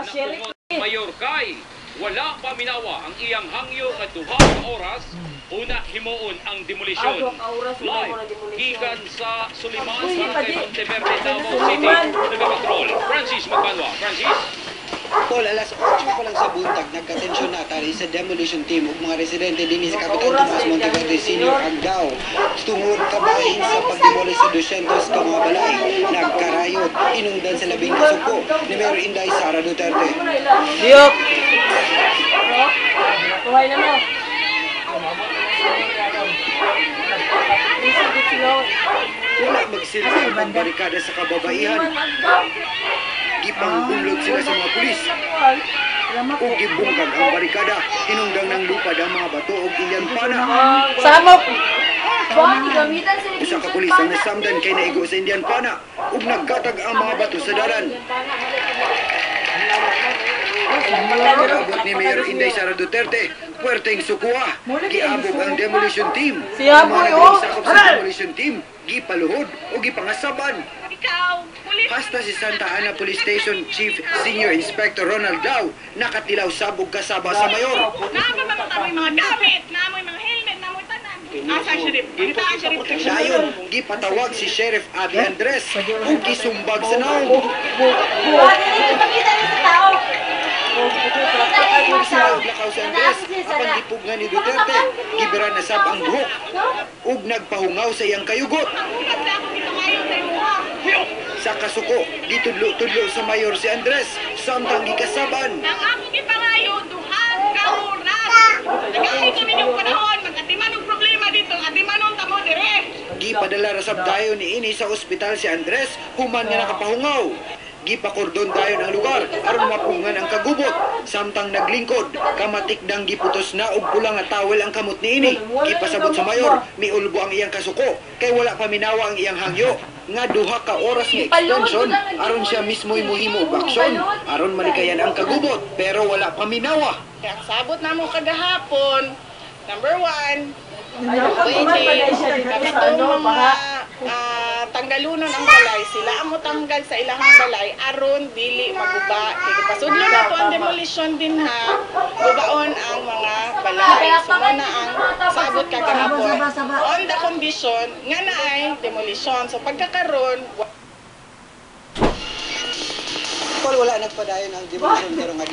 na Mayor Kay wala pa minawa ang iyang hangyo nga duha ka oras una himuon ang demolisyon. Live gikan sa Suliman sa Monteverde, Davao City. Nagapatrol Francis Magbanwa. Francis, Tol, alas 8 pa lang sa buntag, nagkatensyon na tali sa demolition team ug mga residente din sa Kapitan Tomas Monteverde Senior Agdao. Tungod kabahin sa pagdemolish sa 200 ka mga balay, nagkarayot, inungdan sa labing kasuko ni Mayor Inday Sara Duterte. Diyok! Tuhay na mo. Wala magsilbi ang barikada sa kababaihan. Gipanghulog sila sa mga pulis. O gibungkag ang barikada, hinungdang ng lupad ang mga bato o ilang pana. Samok! Usa ka pulis ang nasamdan kay naigo sa Indian pana ug nagkatag ang mga bato sa dalan. Pag-abot ni Mayor Inday Sara Duterte, puwerteng sukuha, giabog ang demolition team. Siya po, oh! Sakop sa demolition team, gipaluhod o gipangasaban. Hasta si Santa Ana Police Station Chief Senior Inspector Ronald Dao nakatilaw sabog kasaba sa mayor. Namoy mga gamit, namoy mga helmet, namoy tanan. Asa sheriff? Kita ang sheriff. Dayon, gipatawag si Sheriff Abby Andres ug gisumbag sa naong. Lakaw si Andres, apan gipugnan ni Duterte, gibira na sab ang buhok ug nagpahungaw sa iyang kayugot. Sa kasuko, gitudlo-tudlo sa mayor si Andres, samtang gikasaban. Nang ako gipangayo, duhan ka oras. Nag-aay kami yung panahon, mag-atiman ang problema dito, atiman ang tamo dire. Gipadala rasab dayon ni ini sa ospital si Andres, human nga nakapahungaw. Gipakordon dayon ang lugar aron mapungan ang kagubot, samtang naglingkod kamatikdang giputos na og pulang nga tawel ang kamot niini. Gipasabot sa mayor, miulbo ang iyang kasuko kay wala pa minawa ang iyang hangyo nga duha ka oras nga extension aron siya mismo'y mohimo og aksyon aron malikayan ang kagubot pero wala pa minawa. Kaya ang sabot na mo kagahapon, number 1, tanggalunon ang balay, sila ang motanggal sa ilahang balay aron dili maguba. Pasudlo na to ang demolition din ha. Gubaon ang mga balay. So na ang sabot kagahapon. On the condition nga naay demolition. So pagkakaroon Wala nagpadayon ang demolition pero nga